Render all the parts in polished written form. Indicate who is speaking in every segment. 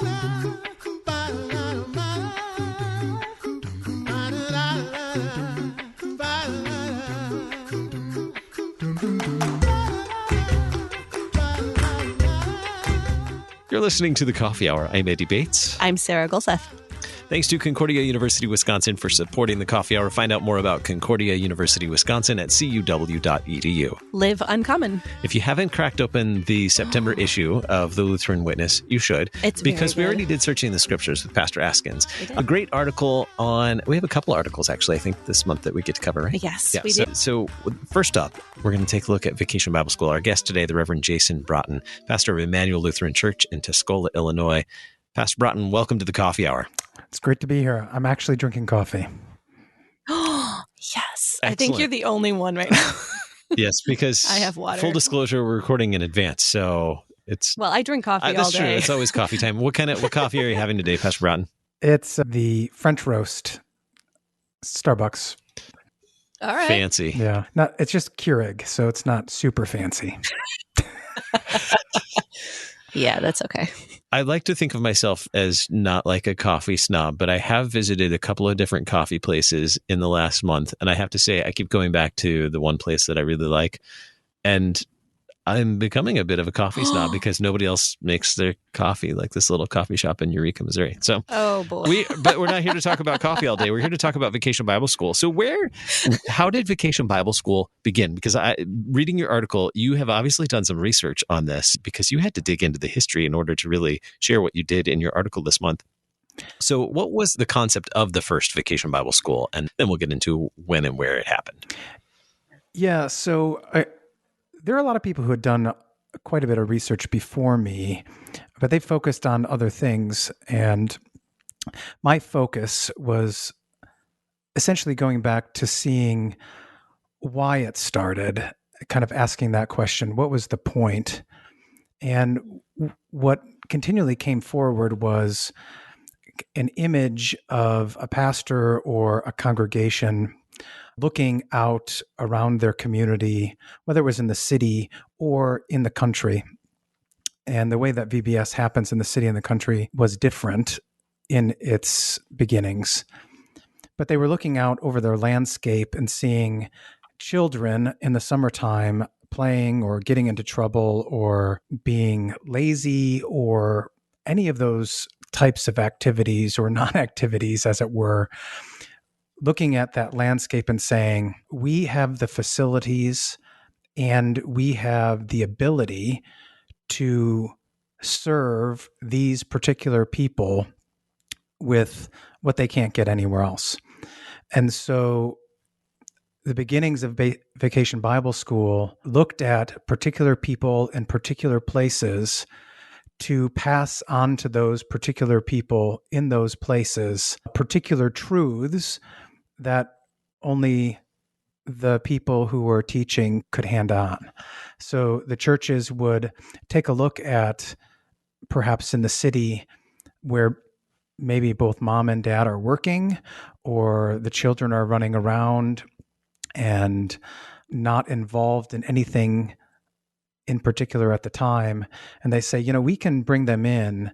Speaker 1: You're listening to The Coffee Hour. I'm Eddie Bates.
Speaker 2: I'm Sarah Gulseth.
Speaker 1: Thanks to Concordia University, Wisconsin for supporting The Coffee Hour. Find out more about Concordia University, Wisconsin at cuw.edu.
Speaker 2: Live uncommon.
Speaker 1: If you haven't cracked open the September issue of the Lutheran Witness, you should.
Speaker 2: It's
Speaker 1: because
Speaker 2: very
Speaker 1: we
Speaker 2: good.
Speaker 1: already did Searching the Scriptures with Pastor Askins. A great article on, we have a couple articles actually, I think this month that we get to cover, right?
Speaker 2: Yes,
Speaker 1: Yeah,
Speaker 2: we do.
Speaker 1: So first up, we're going to take a look at Vacation Bible School. Our guest today, the Reverend Jason Braaten, pastor of Immanuel Lutheran Church in Tuscola, Illinois. Pastor Braaten, welcome to the Coffee Hour.
Speaker 3: It's great to be here. I'm actually drinking coffee.
Speaker 2: Oh, yes. I think
Speaker 1: Excellent.
Speaker 2: you're the only one right now.
Speaker 1: Yes, because
Speaker 2: I have water.
Speaker 1: Full disclosure, we're recording in advance, so it's
Speaker 2: Well, I drink coffee all
Speaker 1: that's true.
Speaker 2: day.
Speaker 1: It's always coffee time. What coffee are you having today, Pastor Braaten?
Speaker 3: It's the French roast, Starbucks.
Speaker 2: All right.
Speaker 1: Fancy.
Speaker 3: Yeah, it's just Keurig, so it's not super fancy.
Speaker 2: Yeah, that's okay.
Speaker 1: I like to think of myself as not like a coffee snob, but I have visited a couple of different coffee places in the last month. And I have to say, I keep going back to the one place that I really like. And I'm becoming a bit of a coffee snob because nobody else makes their coffee like this little coffee shop in Eureka, Missouri. So,
Speaker 2: Oh, boy.
Speaker 1: but we're not here to talk about coffee all day. We're here to talk about Vacation Bible School. So how did Vacation Bible School begin? Because reading your article, you have obviously done some research on this because you had to dig into the history in order to really share what you did in your article this month. So what was the concept of the first Vacation Bible School? And then we'll get into when and where it happened.
Speaker 3: Yeah, so there are a lot of people who had done quite a bit of research before me, but they focused on other things. And my focus was essentially going back to seeing why it started, kind of asking that question, what was the point? And what continually came forward was an image of a pastor or a congregation looking out around their community, whether it was in the city or in the country. And the way that VBS happens in the city and the country was different in its beginnings. But they were looking out over their landscape and seeing children in the summertime playing or getting into trouble or being lazy or any of those types of activities or non-activities, as it were, looking at that landscape and saying, we have the facilities and we have the ability to serve these particular people with what they can't get anywhere else. And so the beginnings of Vacation Bible School looked at particular people in particular places to pass on to those particular people in those places particular truths that only the people who were teaching could hand on. So the churches would take a look at perhaps in the city where maybe both mom and dad are working or the children are running around and not involved in anything in particular at the time. And they say, we can bring them in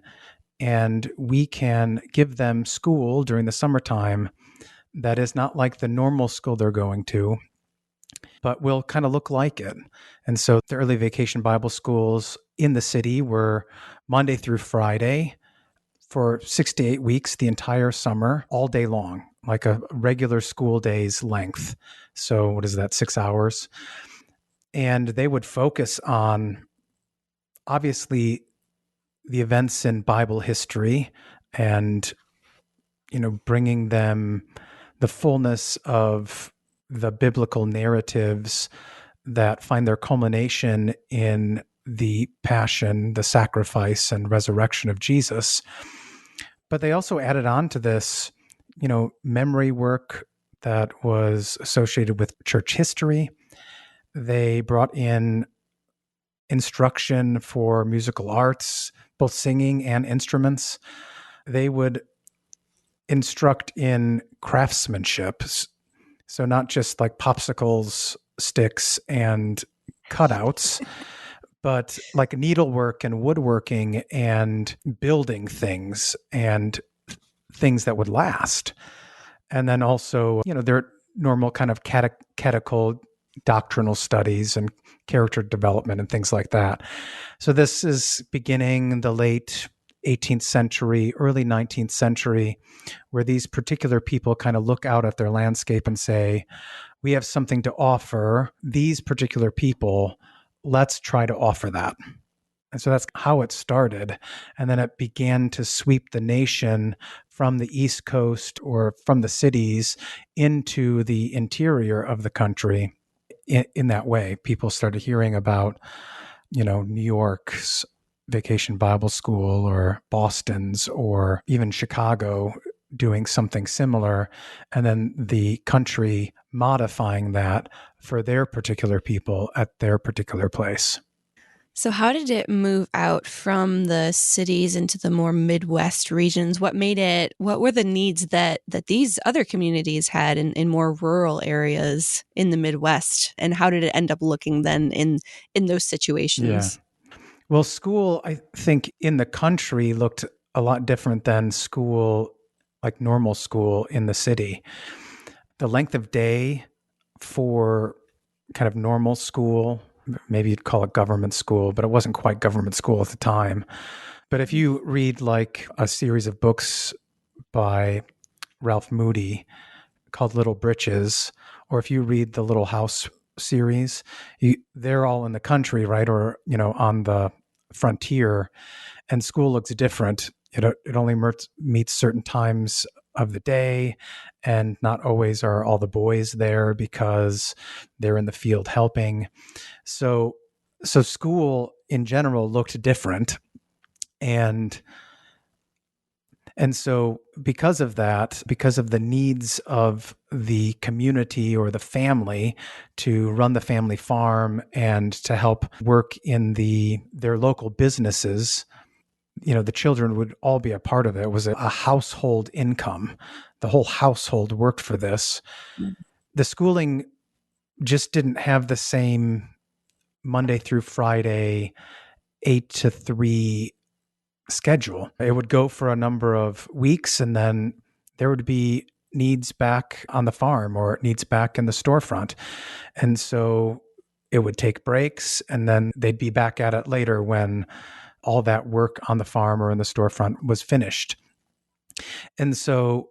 Speaker 3: and we can give them school during the summertime that is not like the normal school they're going to, but will kind of look like it. And so the early Vacation Bible Schools in the city were Monday through Friday for 6 to 8 weeks, the entire summer, all day long, like a regular school day's length. So what is that, 6 hours? And they would focus on, obviously, the events in Bible history and, bringing them the fullness of the biblical narratives that find their culmination in the passion, the sacrifice, and resurrection of Jesus. But they also added on to this, memory work that was associated with church history. They brought in instruction for musical arts, both singing and instruments. They would instruct in craftsmanship. So not just like popsicles, sticks, and cutouts, but like needlework and woodworking and building things and things that would last. And then also, their normal kind of catechol doctrinal studies and character development and things like that. So this is beginning the late 18th century, early 19th century, where these particular people kind of look out at their landscape and say, we have something to offer these particular people. Let's try to offer that. And so that's how it started. And then it began to sweep the nation from the East Coast or from the cities into the interior of the country in that way. People started hearing about, New York's Vacation Bible School or Boston's or even Chicago doing something similar, and then the country modifying that for their particular people at their particular place.
Speaker 2: So how did it move out from the cities into the more Midwest regions? What were the needs that these other communities had in more rural areas in the Midwest? And how did it end up looking then in those situations?
Speaker 3: Yeah. Well, school, I think in the country looked a lot different than school, like normal school in the city. The length of day for kind of normal school, maybe you'd call it government school, but it wasn't quite government school at the time. But if you read like a series of books by Ralph Moody called Little Britches, or if you read the Little House series, they're all in the country, right? Or, on the frontier, and school looks different. It only meets certain times of the day, and not always are all the boys there because they're in the field helping. So school in general looked different. And so because of that, because of the needs of the community or the family to run the family farm and to help work in their local businesses, the children would all be a part of it. It was a household income. The whole household worked for this. The schooling just didn't have the same Monday through Friday, 8 to 3 schedule. It would go for a number of weeks, and then there would be needs back on the farm or needs back in the storefront. And so it would take breaks, and then they'd be back at it later when all that work on the farm or in the storefront was finished. And so,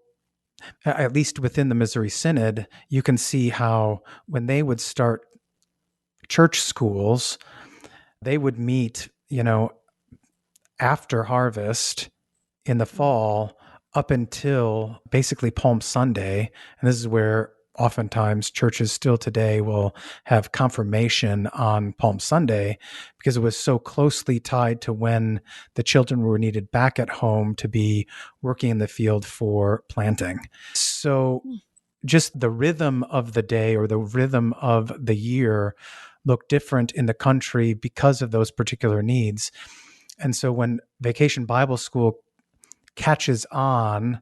Speaker 3: at least within the Missouri Synod, you can see how when they would start church schools, they would meet, after harvest in the fall up until basically Palm Sunday. And this is where oftentimes churches still today will have confirmation on Palm Sunday, because it was so closely tied to when the children were needed back at home to be working in the field for planting. So just the rhythm of the day or the rhythm of the year looked different in the country because of those particular needs. And so when Vacation Bible School catches on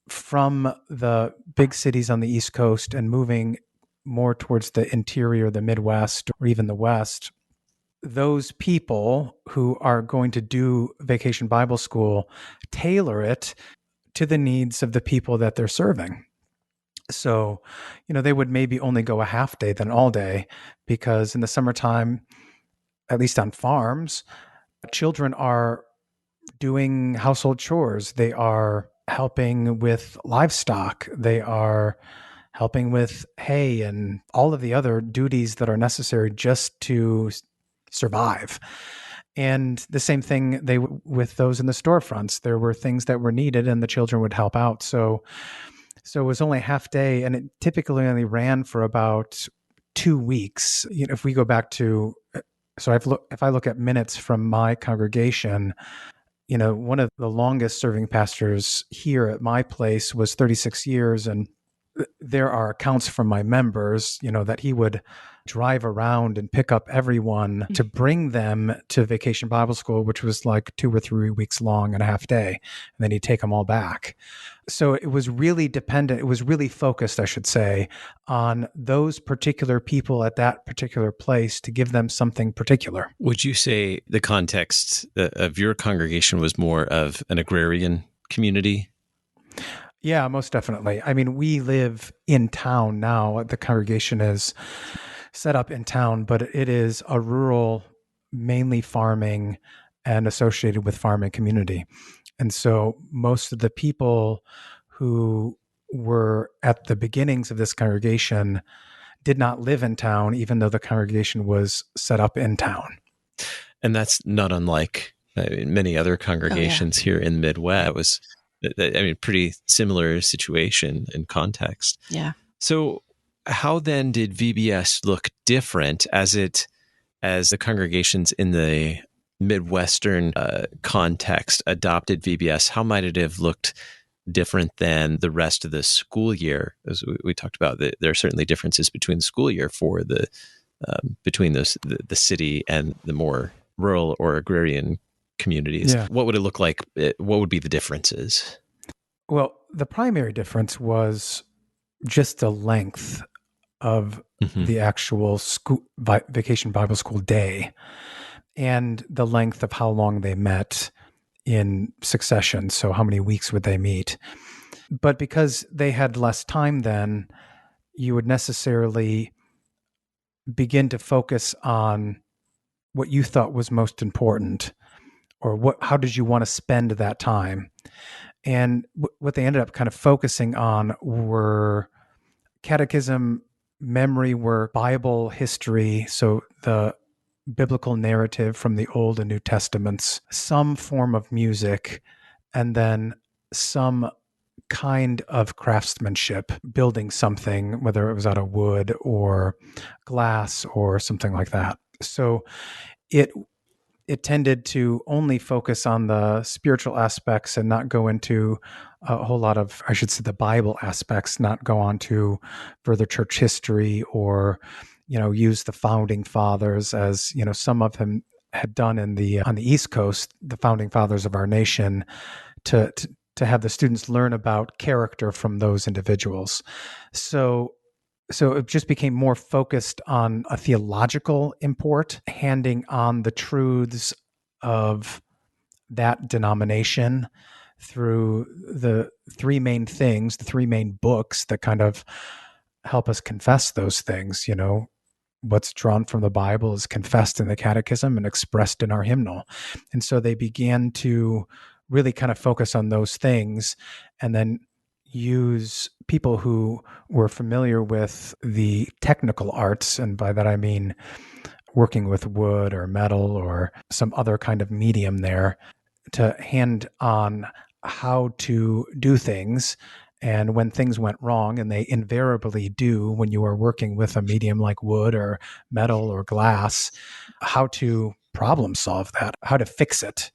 Speaker 3: from the big cities on the East Coast and moving more towards the interior, the Midwest, or even the West, those people who are going to do Vacation Bible School tailor it to the needs of the people that they're serving. So, they would maybe only go a half day than all day, because in the summertime, at least on farms, children are doing household chores. They are helping with livestock. They are helping with hay and all of the other duties that are necessary just to survive. And the same thing with those in the storefronts. There were things that were needed and the children would help out. So it was only a half day, and it typically only ran for about 2 weeks. If we go back to, if I look at minutes from my congregation, one of the longest serving pastors here at my place was 36 years. And there are accounts from my members, that he would drive around and pick up everyone to bring them to Vacation Bible School, which was like 2 or 3 weeks long and a half day. And then he'd take them all back. So it was really dependent. It was really focused, I should say, on those particular people at that particular place to give them something particular.
Speaker 1: Would you say the context of your congregation was more of an agrarian community?
Speaker 3: Yeah, most definitely. I mean, we live in town now. The congregation is set up in town, but it is a rural, mainly farming and associated with farming community. And so most of the people who were at the beginnings of this congregation did not live in town, even though the congregation was set up in town.
Speaker 1: And that's not unlike many other congregations here in the Midwest. It was, pretty similar situation and context.
Speaker 2: Yeah.
Speaker 1: So how then did VBS look different as the congregations in the Midwestern context adopted VBS? How might it have looked different than the rest of the school year? As we talked about, there are certainly differences between the school year for between the city and the more rural or agrarian communities. Yeah. What would it look like? What would be the differences?
Speaker 3: Well, the primary difference was just the length of the actual Vacation Bible School day and the length of how long they met in succession. So how many weeks would they meet? But because they had less time then, you would necessarily begin to focus on what you thought was most important, or how did you want to spend that time? And what they ended up kind of focusing on were catechism, memory, were Bible history, so the biblical narrative from the Old and New Testaments, some form of music, and then some kind of craftsmanship, building something, whether it was out of wood or glass or something like that. So it tended to only focus on the spiritual aspects and not go into a whole lot of, I should say, the Bible aspects, not go on to further church history or, use the founding fathers as, some of them had done on the East Coast, the founding fathers of our nation, to have the students learn about character from those individuals. So it just became more focused on a theological import, handing on the truths of that denomination through the three main things, the three main books that kind of help us confess those things. What's drawn from the Bible is confessed in the catechism and expressed in our hymnal. And so they began to really kind of focus on those things and then use people who were familiar with the technical arts, and by that I mean working with wood or metal or some other kind of medium there, to hand on how to do things. And when things went wrong, and they invariably do when you are working with a medium like wood or metal or glass, how to problem solve that, how to fix it.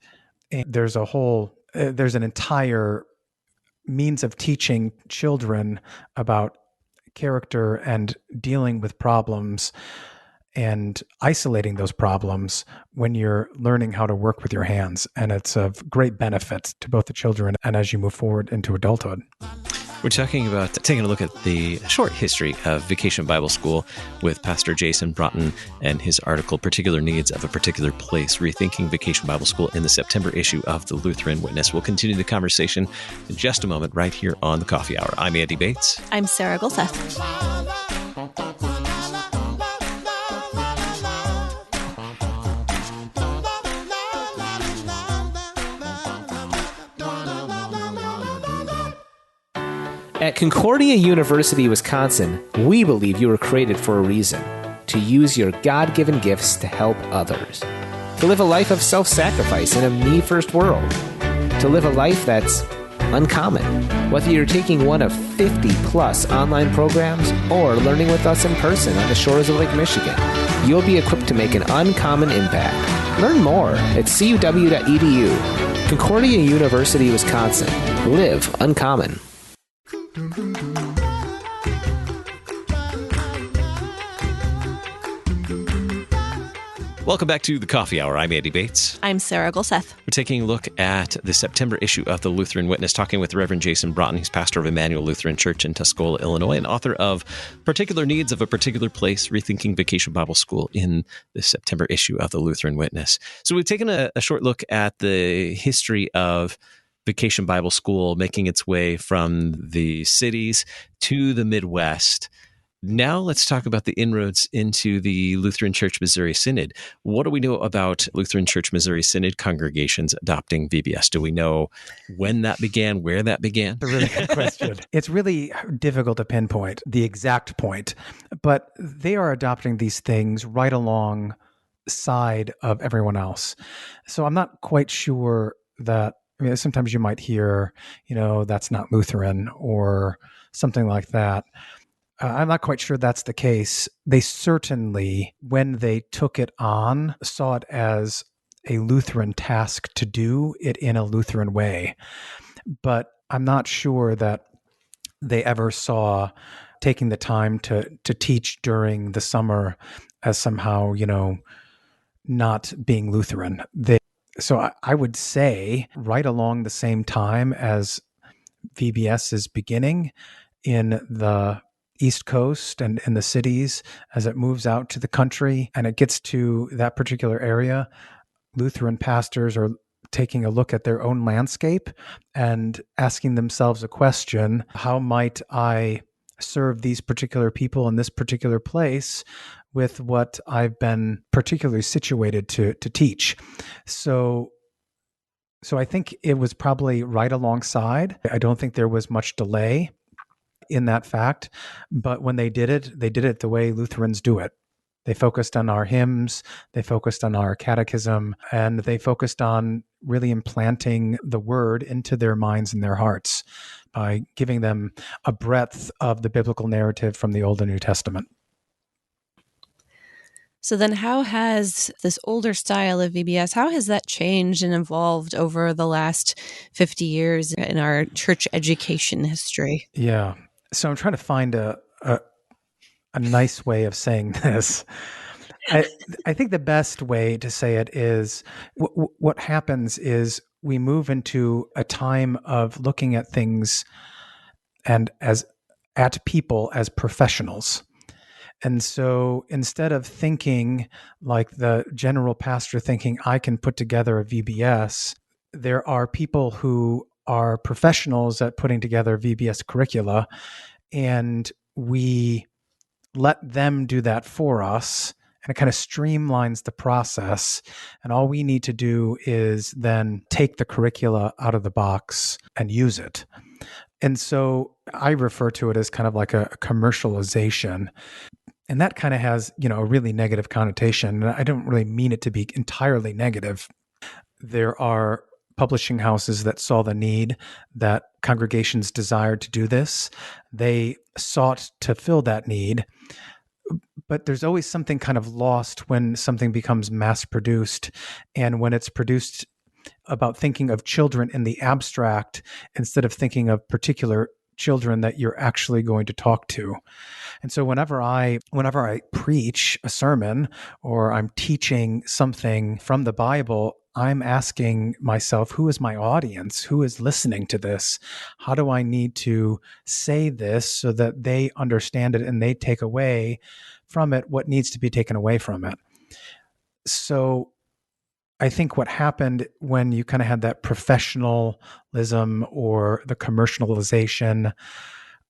Speaker 3: And there's an entire means of teaching children about character and dealing with problems and isolating those problems when you're learning how to work with your hands. And it's of great benefit to both the children and as you move forward into adulthood.
Speaker 1: We're talking about taking a look at the short history of Vacation Bible School with Pastor Jason Braaten and his article, Particular Needs of a Particular Place, Rethinking Vacation Bible School, in the September issue of the Lutheran Witness. We'll continue the conversation in just a moment right here on the Coffee Hour. I'm Andy Bates.
Speaker 2: I'm Sarah Gulseth.
Speaker 4: At Concordia University, Wisconsin, we believe you were created for a reason: to use your God-given gifts to help others, to live a life of self-sacrifice in a me-first world, to live a life that's uncommon. Whether you're taking one of 50-plus online programs or learning with us in person on the shores of Lake Michigan, you'll be equipped to make an uncommon impact. Learn more at cuw.edu. Concordia University, Wisconsin. Live uncommon.
Speaker 1: Welcome back to the Coffee Hour. I'm Andy Bates.
Speaker 2: I'm Sarah Gulseth.
Speaker 1: We're taking a look at the September issue of the Lutheran Witness, talking with Reverend Jason Braaten. He's pastor of Immanuel Lutheran Church in Tuscola, Illinois, and author of Particular Needs of a Particular Place, Rethinking Vacation Bible School in the September issue of the Lutheran Witness. So we've taken a short look at the history of Vacation Bible School making its way from the cities to the Midwest. Now let's talk about the inroads into the Lutheran Church Missouri Synod. What do we know about Lutheran Church Missouri Synod congregations adopting VBS? Do we know when that began, where that began?
Speaker 3: That's a really good question. It's really difficult to pinpoint the exact point, but they are adopting these things right alongside of everyone else. So I'm not quite sure that, sometimes you might hear, that's not Lutheran or something like that. I'm not quite sure that's the case. They certainly, when they took it on, saw it as a Lutheran task to do it in a Lutheran way. But I'm not sure that they ever saw taking the time to teach during the summer as somehow, not being Lutheran. So I would say right along the same time as VBS is beginning in the East Coast and in the cities, as it moves out to the country and it gets to that particular area, Lutheran pastors are taking a look at their own landscape and asking themselves a question: how might I serve these particular people in this particular place with what I've been particularly situated to teach? So I think it was probably right alongside. I don't think there was much delay in that fact, but when they did it the way Lutherans do it. They focused on our hymns, they focused on our catechism, and they focused on really implanting the word into their minds and their hearts by giving them a breadth of the biblical narrative from the Old and New Testament.
Speaker 2: So then how has this older style of VBS, how has that changed and evolved over the last 50 years in our church education history?
Speaker 3: Yeah. So I'm trying to find a nice way of saying this. I think the best way to say it is what happens is we move into a time of looking at things and at people as professionals. And so instead of thinking like the general pastor thinking, I can put together a VBS, there are people who are professionals at putting together VBS curricula, and we let them do that for us, and it kind of streamlines the process. And all we need to do is then take the curricula out of the box and use it. And so I refer to it as kind of like a commercialization. And that kind of has, a really negative connotation. And I don't really mean it to be entirely negative. There are publishing houses that saw the need, that congregations desired to do this. They sought to fill that need. But there's always something kind of lost when something becomes mass produced, and when it's produced about thinking of children in the abstract instead of thinking of particular children that you're actually going to talk to. And so whenever I preach a sermon or I'm teaching something from the Bible, I'm asking myself, who is my audience? Who is listening to this? How do I need to say this so that they understand it and they take away from it what needs to be taken away from it? So I think what happened when you kind of had that professionalism or the commercialization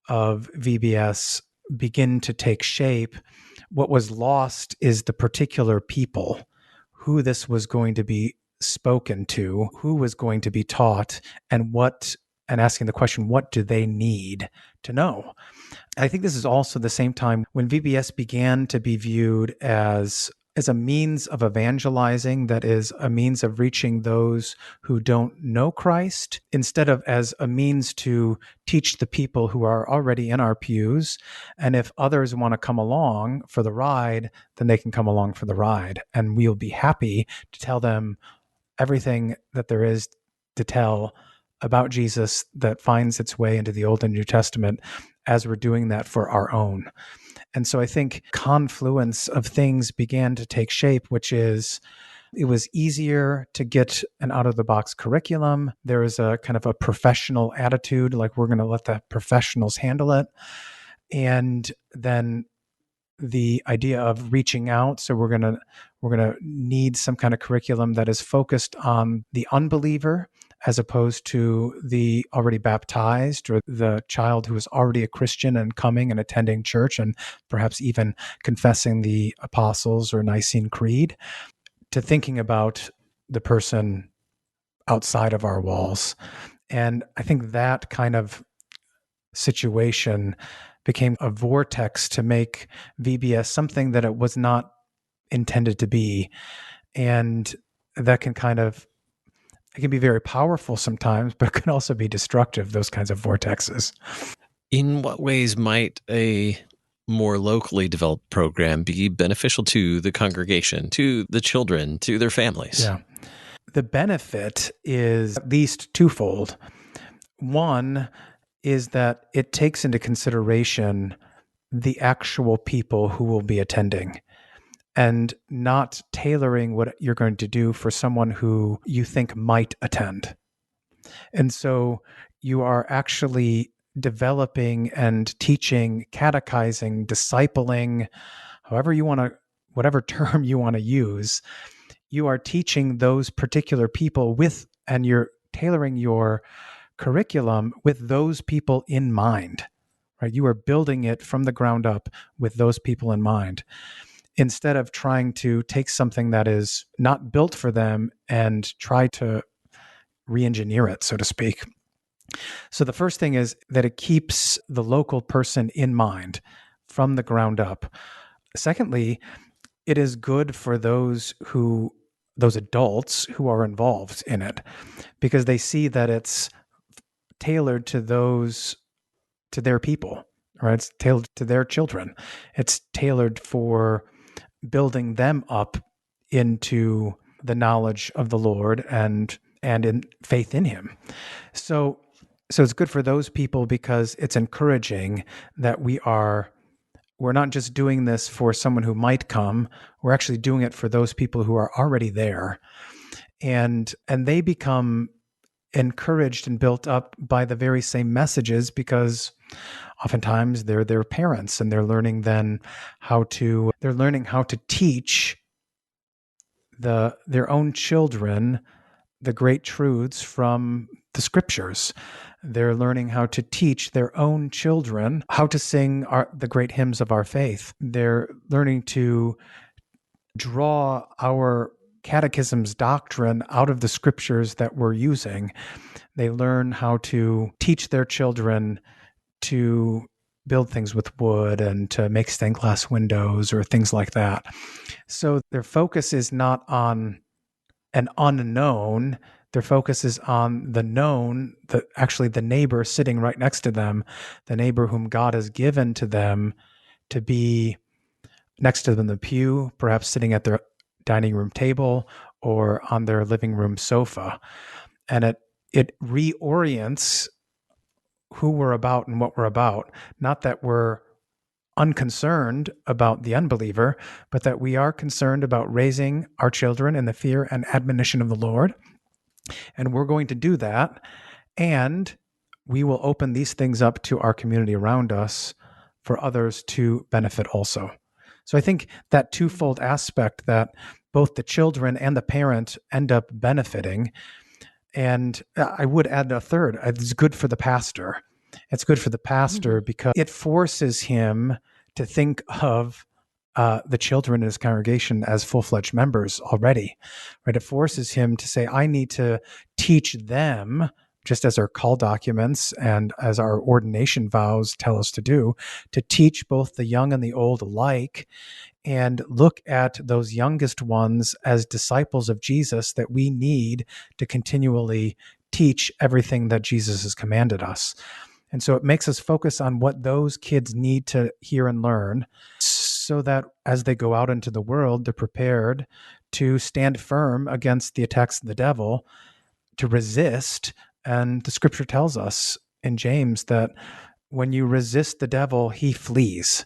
Speaker 3: of VBS begin to take shape, what was lost is the particular people, who this was going to be spoken to, who was going to be taught, and asking the question, what do they need to know? I think this is also the same time when VBS began to be viewed as a means of evangelizing, that is, a means of reaching those who don't know Christ, instead of as a means to teach the people who are already in our pews. And if others want to come along for the ride, then they can come along for the ride. And we'll be happy to tell them everything that there is to tell about Jesus that finds its way into the Old and New Testament, as we're doing that for our own. And so I think confluence of things began to take shape, which is it was easier to get an out-of-the-box curriculum. There was a kind of a professional attitude, like we're going to let the professionals handle it. And then the idea of reaching out. So we're going to need some kind of curriculum that is focused on the unbeliever as opposed to the already baptized or the child who is already a Christian and coming and attending church and perhaps even confessing the apostles or Nicene Creed, to thinking about the person outside of our walls. And I think that kind of situation became a vortex to make VBS something that it was not intended to be. And that can it can be very powerful sometimes, but it can also be destructive, those kinds of vortexes.
Speaker 1: In what ways might a more locally developed program be beneficial to the congregation, to the children, to their families?
Speaker 3: Yeah. The benefit is at least twofold. One is that it takes into consideration the actual people who will be attending and not tailoring what you're going to do for someone who you think might attend. And so you are actually developing and teaching, catechizing, discipling, whatever term you want to use, you are teaching those particular people and you're tailoring your curriculum with those people in mind, right? You are building it from the ground up with those people in mind, instead of trying to take something that is not built for them and try to re-engineer it, so to speak. So the first thing is that it keeps the local person in mind from the ground up. Secondly, it is good for those adults who are involved in it, because they see that it's tailored to their people, right? It's tailored to their children. It's tailored for building them up into the knowledge of the Lord and in faith in Him. So it's good for those people because it's encouraging that we're not just doing this for someone who might come. We're actually doing it for those people who are already there, and they become encouraged and built up by the very same messages, because oftentimes they're their parents and they're learning how to teach their own children the great truths from the scriptures. They're learning how to teach their own children how to sing the great hymns of our faith. They're learning to draw our catechism's doctrine out of the scriptures that we're using. They learn how to teach their children to build things with wood and to make stained glass windows or things like that. So their focus is not on an unknown. Their focus is on the known, actually the neighbor sitting right next to them, the neighbor whom God has given to them to be next to them in the pew, perhaps sitting at their dining room table or on their living room sofa. And it reorients who we're about and what we're about. Not that we're unconcerned about the unbeliever, but that we are concerned about raising our children in the fear and admonition of the Lord. And we're going to do that. And we will open these things up to our community around us for others to benefit also. So I think that twofold aspect, that both the children and the parent end up benefiting. And I would add a third. It's good for the pastor. It's good for the pastor because it forces him to think of the children in his congregation as full-fledged members already, right? It forces him to say, I need to teach them, just as our call documents and as our ordination vows tell us to do, to teach both the young and the old alike, and look at those youngest ones as disciples of Jesus that we need to continually teach everything that Jesus has commanded us. And so it makes us focus on what those kids need to hear and learn, so that as they go out into the world, they're prepared to stand firm against the attacks of the devil, to resist. And the scripture tells us in James that when you resist the devil, he flees.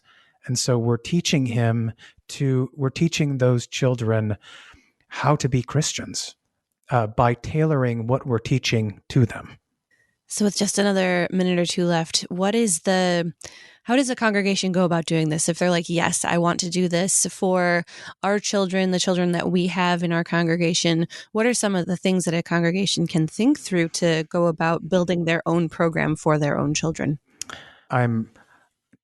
Speaker 3: And so we're teaching those children how to be Christians by tailoring what we're teaching to them.
Speaker 2: So with just another minute or two left, how does a congregation go about doing this? If they're like, yes, I want to do this for our children, the children that we have in our congregation, what are some of the things that a congregation can think through to go about building their own program for their own children?
Speaker 3: I'm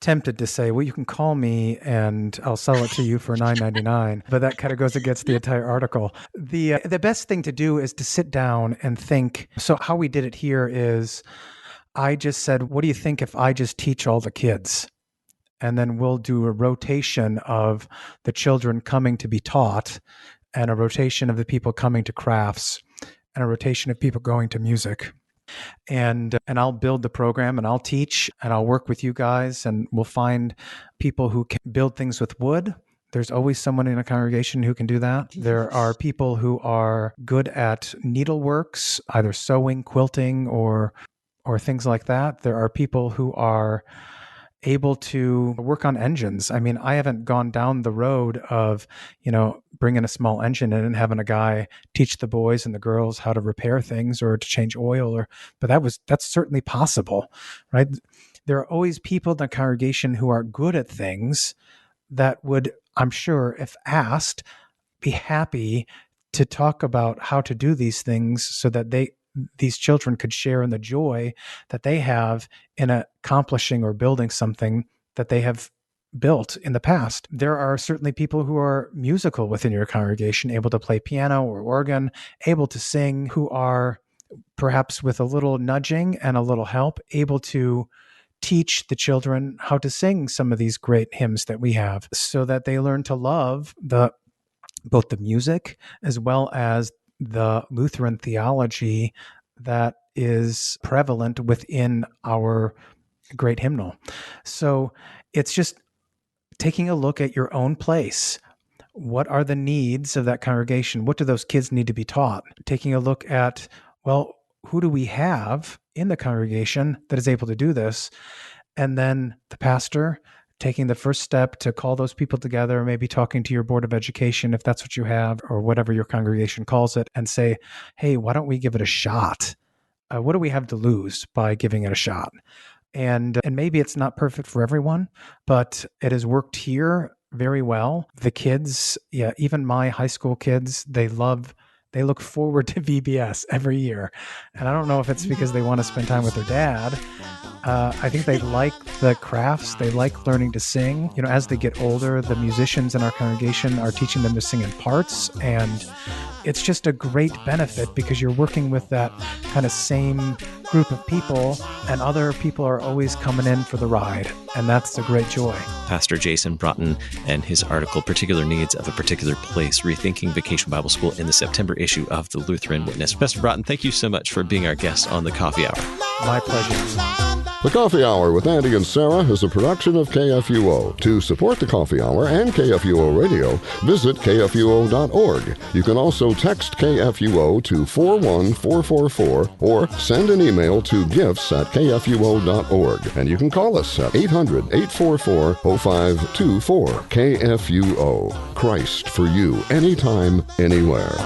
Speaker 3: tempted to say, well, you can call me and I'll sell it to you for $9.99, but that kind of goes against the entire article. The best thing to do is to sit down and think. So how we did it here is I just said, what do you think if I just teach all the kids? And then we'll do a rotation of the children coming to be taught and a rotation of the people coming to crafts and a rotation of people going to music. And I'll build the program and I'll teach and I'll work with you guys and we'll find people who can build things with wood. There's always someone in a congregation who can do that. There are people who are good at needleworks, either sewing, quilting, or things like that. There are people who are able to work on engines. I mean, I haven't gone down the road of, bringing a small engine in and having a guy teach the boys and the girls how to repair things or to change oil, but that's certainly possible, right? There are always people in the congregation who are good at things that would, I'm sure, if asked, be happy to talk about how to do these things so that these children could share in the joy that they have in accomplishing or building something that they have built in the past. There are certainly people who are musical within your congregation, able to play piano or organ, able to sing, who are perhaps with a little nudging and a little help, able to teach the children how to sing some of these great hymns that we have so that they learn to love both the music as well as the Lutheran theology that is prevalent within our great hymnal. So it's just taking a look at your own place. What are the needs of that congregation? What do those kids need to be taught? Taking a look at, well, who do we have in the congregation that is able to do this? And then the pastor taking the first step to call those people together, maybe talking to your board of education, if that's what you have, or whatever your congregation calls it, and say, hey, why don't we give it a shot? What do we have to lose by giving it a shot? And maybe it's not perfect for everyone, but it has worked here very well. The kids, even my high school kids, they look forward to VBS every year. And I don't know if it's because they want to spend time with their dad. I think they like the crafts. They like learning to sing. As they get older, the musicians in our congregation are teaching them to sing in parts. And it's just a great benefit because you're working with that kind of same group of people, and other people are always coming in for the ride. And that's a great joy.
Speaker 1: Pastor Jason Braaten and his article, Particular Needs of a Particular Place, Rethinking Vacation Bible School, in the September issue of the Lutheran Witness. Pastor Braaten, thank you so much for being our guest on the Coffee Hour.
Speaker 3: My pleasure.
Speaker 5: The Coffee Hour with Andy and Sarah is a production of KFUO. To support the Coffee Hour and KFUO Radio, visit KFUO.org. You can also text KFUO to 41444 or send an email to gifts@kfuo.org. And you can call us at 800-844-0524. KFUO. Christ for you, anytime, anywhere.